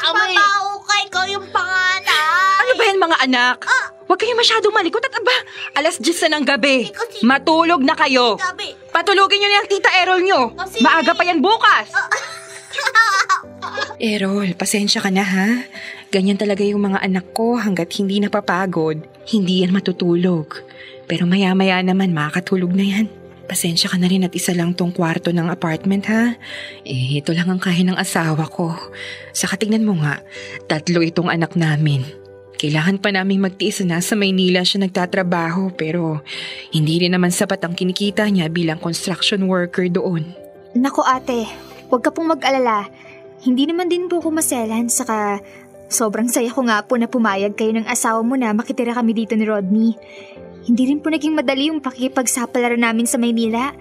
Mabaho ka, ikaw yung panganay. Ano ba yan mga anak? Huwag kayong masyadong malikot at aba, 10:00 na ng gabi. Matulog na kayo. Patulugin nyo na yung tita Errol nyo. Maaga pa yan bukas. Errol, pasensya ka na ha. Ganyan talaga yung mga anak ko hanggat hindi napapagod. Hindi yan matutulog. Pero maya-maya naman makakatulog na yan. Pasensya ka na rin at isa lang tong kwarto ng apartment ha. Ito lang ang kaya ng asawa ko. Saka tingnan mo nga, 3 itong anak namin. Kailangan pa naming magtiis na sa Maynila siya nagtatrabaho pero hindi rin naman sapat ang kinikita niya bilang construction worker doon. Naku ate, huwag ka pong mag-alala. Hindi naman din po ko maselan, saka sobrang saya ko nga po na pumayag kayo ng asawa mo na makitira kami dito ni Rodney. Hindi rin po naging madali yung pakikipagsapalaran namin sa Maynila.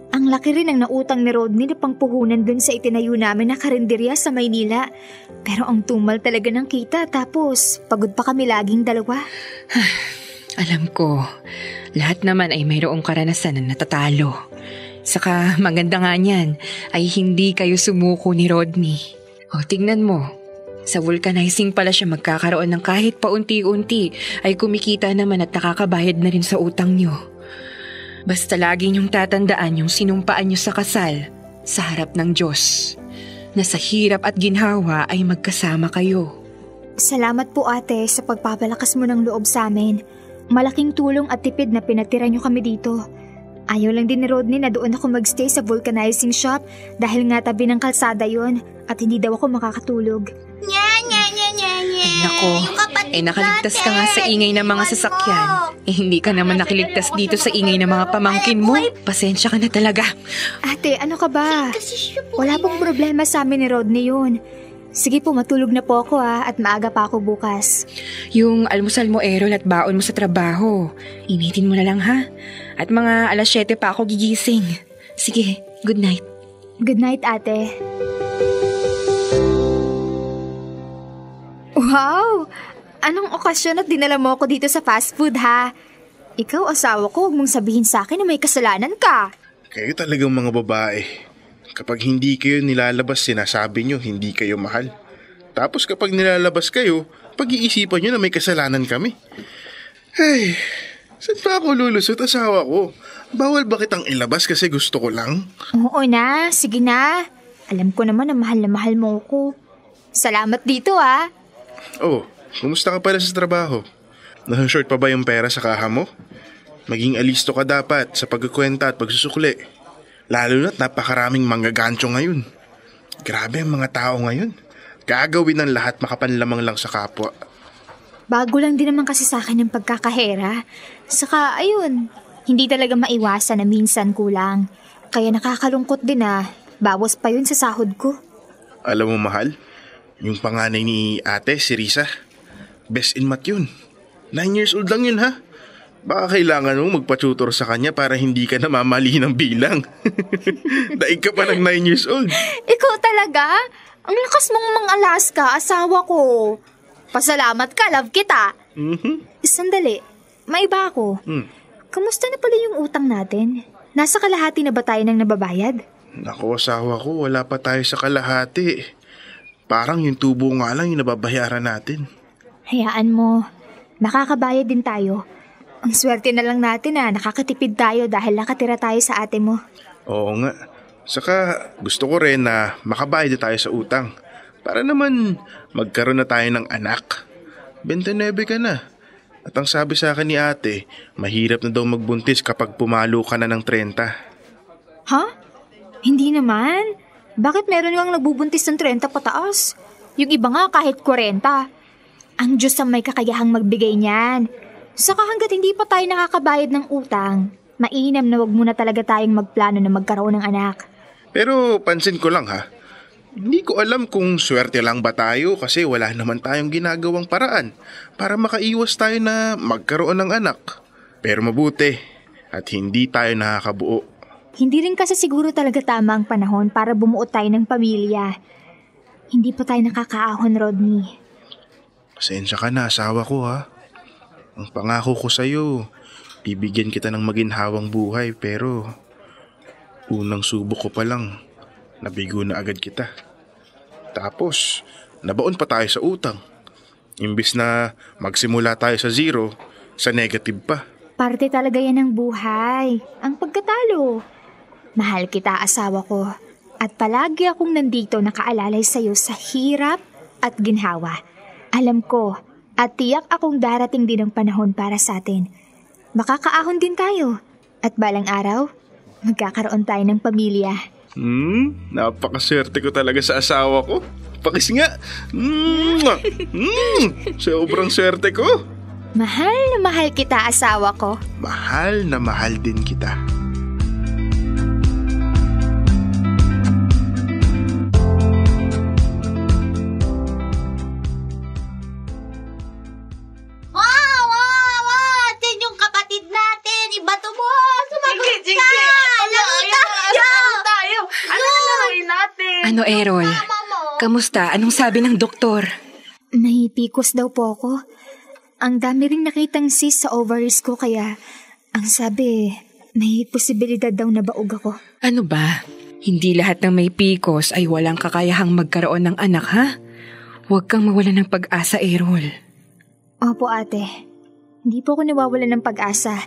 Ang laki rin ang nautang ni Rodney na pangpuhunan dun sa itinayo namin na karinderya sa Maynila. Pero ang tumal talaga ng kita tapos pagod pa kami laging dalawa. Alam ko, lahat naman ay mayroong karanasan na natatalo. Saka maganda nga niyan ay hindi kayo sumuko ni Rodney. O tingnan mo. Sa vulcanizing pala siya magkakaroon ng kahit paunti-unti ay kumikita naman at nakakabayad na rin sa utang niyo. Basta lagi niyong tatandaan yung sinumpaan niyo sa kasal sa harap ng Diyos na sa hirap at ginhawa ay magkasama kayo. Salamat po ate sa pagpapalakas mo ng loob sa amin. Malaking tulong at tipid na pinatira niyo kami dito. Ayaw lang din ni Rodney na doon ako magstay sa vulcanizing shop dahil nga tabi ng kalsada yon at hindi daw ako makakatulog. Ay nako, nakaligtas ka nga sa ingay ng mga sasakyan. Hindi ka naman nakiligtas dito sa ingay ng mga pamangkin mo. Pasensya ka na talaga. Ate, ano ka ba? Wala pong problema sa amin ni Rodney yun. Sige po, matulog na po ako at maaga pa ako bukas. Yung almusal mo, Errol, at baon mo sa trabaho, initin mo na lang ha. At mga 7:00 pa ako gigising. Sige, good night. Good night, ate. Wow! Anong okasyon at dinala mo ako dito sa fast food ha? Ikaw, asawa ko, huwag mong sabihin sa akin na may kasalanan ka. Kayo talagang mga babae. Kapag hindi kayo nilalabas, sinasabi nyo hindi kayo mahal. Tapos kapag nilalabas kayo, pag-iisipan nyo na may kasalanan kami. Hey, saan pa ako lulusot, asawa ko? Bawal ba kitang ilabas kasi gusto ko lang? Oo na, sige na. Alam ko naman na mahal mo ko. Salamat dito ha. Oh, kumusta ka pala sa trabaho? Nasa-short pa ba yung pera sa kaha mo? Maging alisto ka dapat sa pagkukwenta at pagsusukli. Lalo na't napakaraming manggagancho ngayon. Grabe ang mga tao ngayon. Gagawin ng lahat makapanlamang lang sa kapwa. Bago lang din naman kasi sa akin yung pagkakahera. Saka ayun, hindi talaga maiwasan na minsan kulang. Kaya nakakalungkot din bawas pa yun sa sahod ko. Alam mo mahal, yung panganay ni ate, si Risa, best in math yun. 9 years old lang yun ha. Baka kailangan mong magpa-tutor sa kanya para hindi ka namamali ng bilang. Daig ka pa ng 9 years old. Ikaw talaga? Ang lakas mong Alaska, asawa ko. Pasalamat ka, love kita. Sandali, maiba ako. Kamusta na pala yung utang natin? Nasa kalahati na ba tayo nang nababayad? Naku, asawa ko, wala pa tayo sa kalahati. Parang yung tubo nga lang yung nababayaran natin. Hayaan mo, makakabayad din tayo. Ang swerte na lang natin nakakatipid tayo dahil nakatira tayo sa ate mo. Oo nga. Saka gusto ko rin na makabayad tayo sa utang. Para naman magkaroon na tayo ng anak. 29 ka na. At ang sabi sa akin ni ate, mahirap na daw magbuntis kapag pumalo ka na ng 30. Ha? Hindi naman. Bakit meron yung nagbubuntis ng 30 pataas? Yung iba nga kahit 40. Ang Diyos ang may kakayahang magbigay niyan. Saka hanggat hindi pa tayo nakakabayad ng utang, mainam na wag muna talaga tayong magplano na magkaroon ng anak. Pero pansin ko lang ha, hindi ko alam kung swerte lang ba tayo kasi wala naman tayong ginagawang paraan para makaiwas tayo na magkaroon ng anak. Pero mabuti at hindi tayo nakakabuo. Hindi rin kasi siguro talaga tama ang panahon para bumuo tayo ng pamilya. Hindi pa tayo nakakaahon, Rodney. Pasensya ka na, asawa ko ha. Ang pangako ko sa'yo, bibigyan kita ng maginhawang buhay pero unang subok ko pa lang, nabigo na agad kita. Tapos, nabaon pa tayo sa utang. Imbis na magsimula tayo sa zero, sa negative pa. Parte talaga yan ng buhay, ang pagkatalo. Mahal kita, asawa ko. At palagi akong nandito nakaalalay sa'yo sa hirap at ginhawa. Alam ko, at tiyak akong darating din ang panahon para sa atin. Makakaahon din tayo. At balang araw, magkakaroon tayo ng pamilya. Napakaswerte ko talaga sa asawa ko. Pakis nga. Sobrang swerte ko. Mahal na mahal kita, asawa ko. Mahal na mahal din kita. Atin yung kapatid natin. Ibato mo. Sumagot ka. Laro tayo. Ano na lawin natin? Ano, Errol? Kamusta? Anong sabi ng doktor? May PCOS daw po ako. Ang dami ring nakitang cyst sa ovaries ko kaya ang sabi, may posibilidad daw na baog ako. Ano ba? Hindi lahat ng may PCOS ay walang kakayahang magkaroon ng anak, ha? Huwag kang mawalan ng pag-asa, Errol. Opo, ate. Hindi po ako nawawalan ng pag-asa.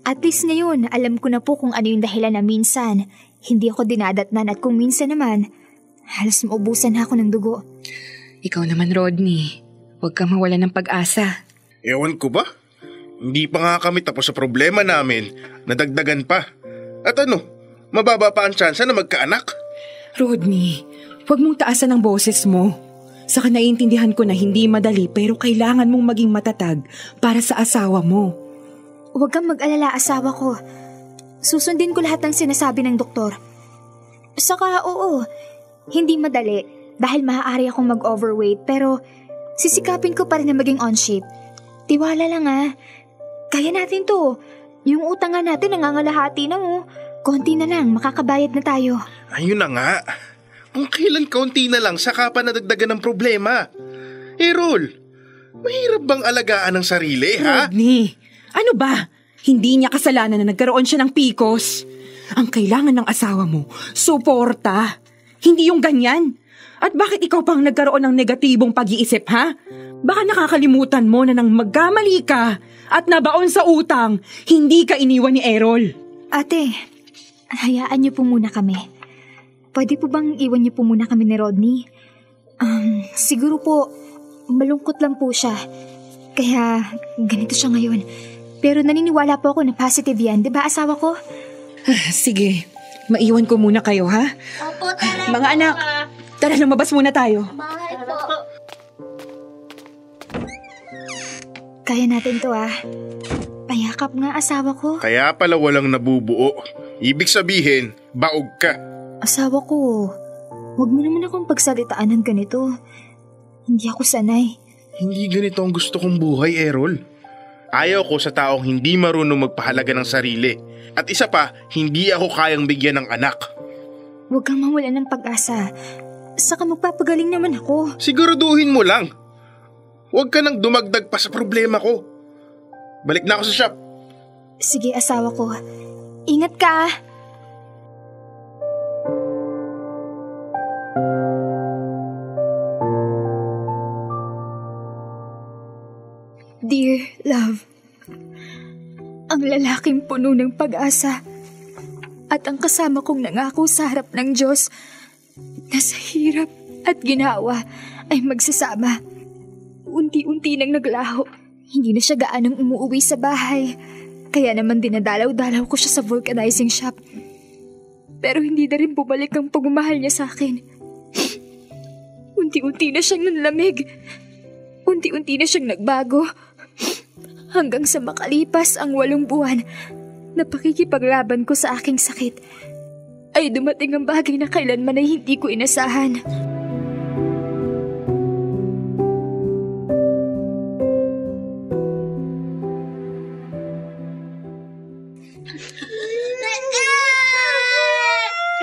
At least ngayon, alam ko na po kung ano yung dahilan na minsan hindi ako dinadatnan at kung minsan naman, halos maubusan na ako ng dugo. Ikaw naman, Rodney. Huwag kang mawalan ng pag-asa. Ewan ko ba? Hindi pa nga kami tapos sa problema namin. Nadagdagan pa. At ano, mababa pa ang tsansa na magkaanak. Rodney, huwag mong taasan ang boses mo. Saka naiintindihan ko na hindi madali pero kailangan mong maging matatag para sa asawa mo. Huwag kang mag-alala, asawa ko. Susundin ko lahat ng sinasabi ng doktor. Saka oo, hindi madali dahil maaari akong mag-overweight pero sisikapin ko pa rin na maging on-shape. Tiwala lang kaya natin to. Yung utang nga natin nangangalahati na mo. Konti na lang, makakabayad na tayo. Ayun na nga. Kung kailan kaunti na lang, saka pa nadagdagan ng problema. Errol, mahirap bang alagaan ang sarili, ha? Rodney, ano ba? Hindi niya kasalanan na nagkaroon siya ng PCOS. Ang kailangan ng asawa mo, suporta. Hindi yung ganyan. At bakit ikaw pang nagkaroon ng negatibong pag-iisip, ha? Baka nakakalimutan mo na nang magkamali ka at nabaon sa utang, hindi ka iniwan ni Errol. Ate, hayaan niyo po muna kami. Pwede po bang iwan niyo po muna kami ni Rodney? Siguro po, malungkot lang po siya. Kaya ganito siya ngayon. Pero naniniwala po ako na positive yan, di ba asawa ko? Sige, maiwan ko muna kayo, ha? Opo, tara. Mga anak, tara lumabas muna tayo. Mahal po. Kaya natin to Payakap nga asawa ko. Kaya pala walang nabubuo. Ibig sabihin, baog ka. Asawa ko, huwag mo naman akong pagsalitaan ng ganito. Hindi ako sanay. Hindi ganito ang gusto kong buhay, Errol. Ayaw ko sa taong hindi marunong magpahalaga ng sarili. At isa pa, hindi ako kayang bigyan ng anak. Huwag kang mawalan ng pag-asa. Saka magpapagaling naman ako. Siguraduhin mo lang. Huwag ka nang dumagdag pa sa problema ko. Balik na ako sa shop. Sige, asawa ko. Ingat ka. Dear love, ang lalaking puno ng pag-asa at ang kasama kong nangako sa harap ng Diyos na sa hirap at ginawa ay magsasama. Unti-unti nang naglaho. Hindi na siya gaanong umuwi sa bahay. Kaya naman dinadalaw-dalaw ko siya sa vulcanizing shop. Pero hindi na rin bumalik ang pagmamahal niya sa akin. Unti-unti na siyang nanlamig. Unti-unti na siyang nagbago. Hanggang sa makalipas ang 8 buwan na pakikipaglaban ko sa aking sakit, ay dumating ang bagay na kailanman ay hindi ko inasahan.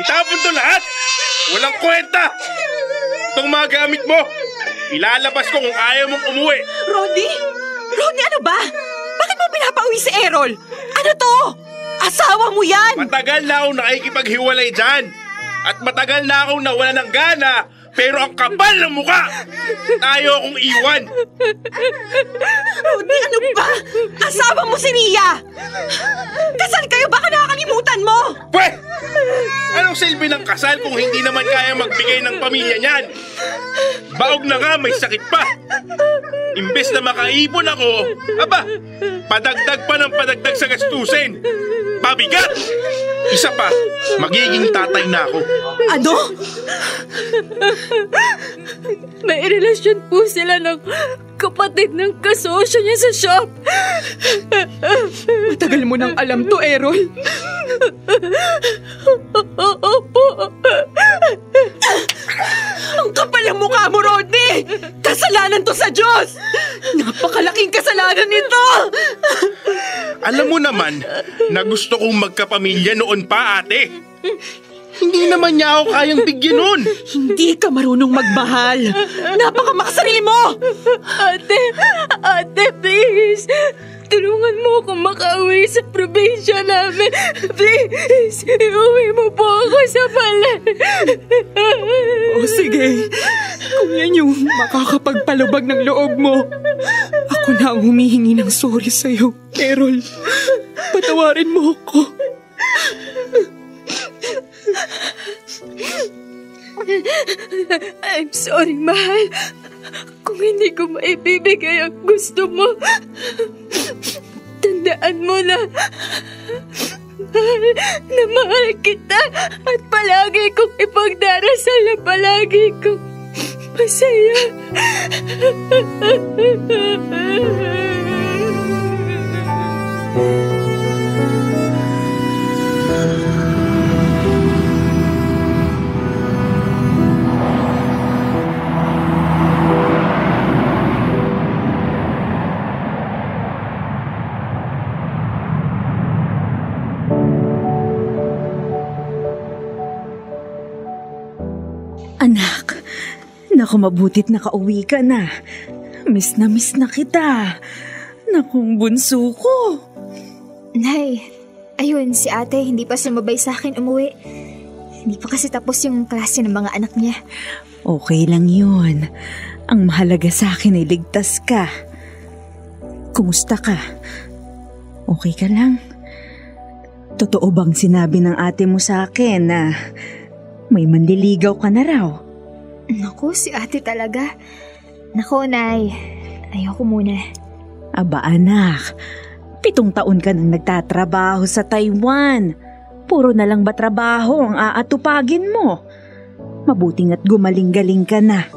Itapon to lahat! Walang kwenta! Itong mga gamit mo! Ilalabas ko kung ayaw mong umuwi! Rodney? Rodney, ano ba? Bakit mo pinapauwi si Errol? Ano to? Asawa mo yan! Matagal na akong nakikipaghiwalay dyan! At matagal na akong nawala ng gana Pero ang kapal ng muka! Ayaw akong iwan! Rodney, ano ba? Asawa mo si Ria! Kasal kayo, baka nakakalimutan mo! Pwe! Anong silbi ng kasal kung hindi naman kaya magbigay ng pamilya niyan? Baog na nga, may sakit pa. Imbes na makaipon ako, aba, padagdag pa ng padagdag sa gastusin. Pabigat! Isa pa, magiging tatay na ako. Ano? May relasyon po sila ng kapatid ng kasosyo niya sa shop. Matagal mo nang alam to, Errol. Opo. Ang kapal ang mukha mo, Rodney! Kasalanan to sa Diyos! Napakalaking kasalanan nito! Alam mo naman na gusto kong magkapamilya noon pa, ate. Hindi naman niya ako kayang bigyan nun. Hindi ka marunong magmahal. Napakamakasarili mo! Ate, please. Tulungan mo akong makauwi sa probinsya namin. Please, iuwi mo po ako sa palay. O sige, kung yan yung makakapagpalubag ng loob mo, ako na ang humihingi ng sorry sa'yo, Errol. Patawarin mo ako. I'm sorry, mahal. Kung hindi ko maibibigay ang gusto mo, tandaan mo na mahal kita at palagi kong ipagdarasal na palagi kong masaya. Anak, naku mabutit nakauwi ka na. Miss na kita. Nakong bunso ko. Nay, ayun, si ate hindi pa sumabay sa akin umuwi. Hindi pa kasi tapos yung klase ng mga anak niya. Okay lang yun. Ang mahalaga sa akin ay ligtas ka. Kumusta ka? Okay ka lang? Totoo bang sinabi ng ate mo sa akin na may manliligaw ka na raw? Naku, si ate talaga. Naku, Nay. Ayoko muna. Aba anak, 7 taon ka nang nagtatrabaho sa Taiwan. Puro na lang ba trabaho ang aatupagin mo? Mabuting at gumaling-galing ka na.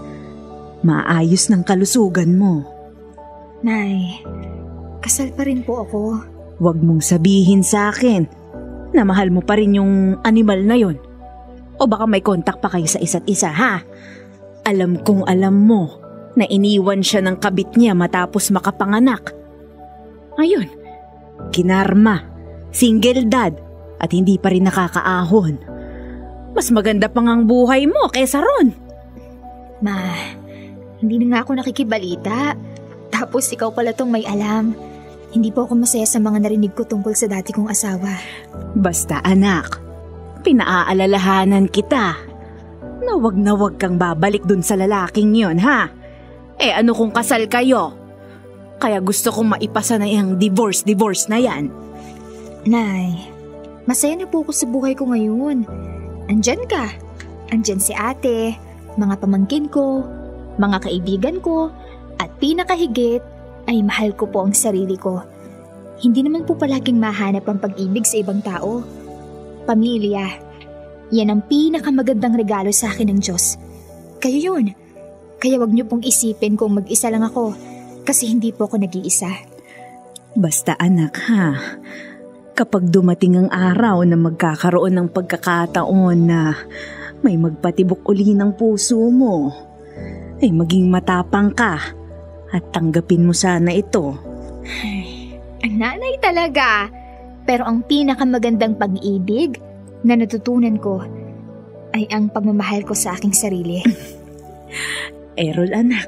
Maayos ng kalusugan mo. Nay, kasal pa rin po ako. Huwag mong sabihin sa akin na mahal mo pa rin yung animal na yon. O baka may kontak pa kayo sa isa't isa, ha? Alam kong alam mo na iniwan siya ng kabit niya matapos makapanganak. Ayun, kinarma, single dad, at hindi pa rin nakakaahon. Mas maganda pang ang buhay mo kaysa ron. Ma, hindi na nga ako nakikibalita. Tapos ikaw pala tong may alam. Hindi po ako masaya sa mga narinig ko tungkol sa dati kong asawa. Basta anak, pinaaalalahanan kita na wag kang babalik dun sa lalaking yon, ha? Eh ano kung kasal kayo? Kaya gusto kong maipasa na yung divorce na yan. Nay, masaya na po ako sa buhay ko ngayon. Andyan ka. Andyan si ate, mga pamangkin ko, mga kaibigan ko, at pinakahigit ay mahal ko po ang sarili ko. Hindi naman po palaging mahanap ang pag-ibig sa ibang tao. Pamilya, yan ang pinakamagandang regalo sa akin ng Diyos. Kayo yun. Kaya wag niyo pong isipin kung mag-isa lang ako kasi hindi po ako nag-iisa. Basta anak ha, kapag dumating ang araw na magkakaroon ng pagkakataon na may magpatibok uli ng puso mo, ay maging matapang ka at tanggapin mo sana ito. Ang nanay talaga. Pero ang pinakamagandang pag-ibig na natutunan ko ay ang pagmamahal ko sa aking sarili. Errol anak,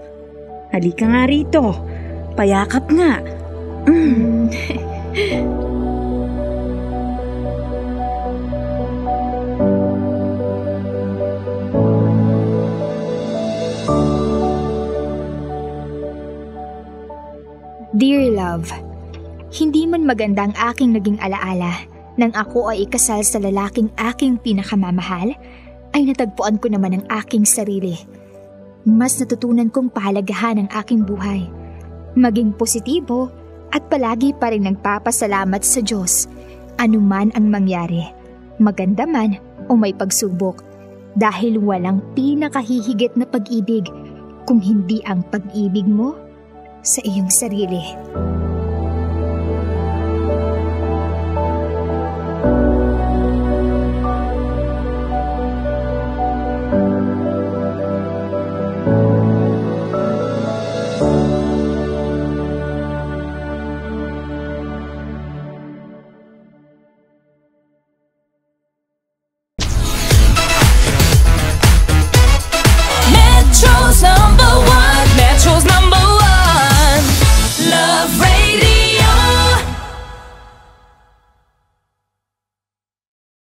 halika nga rito. Payakap nga. man maganda ang aking naging alaala nang ako ay ikasal sa lalaking aking pinakamamahal, ay natagpuan ko naman ang aking sarili. Mas natutunan kong pahalagahan ang aking buhay, maging positibo at palagi pa rin nagpapasalamat sa Diyos anuman ang mangyari, maganda man o may pagsubok, dahil walang pinakahihigit na pag-ibig kung hindi ang pag-ibig mo sa iyong sarili.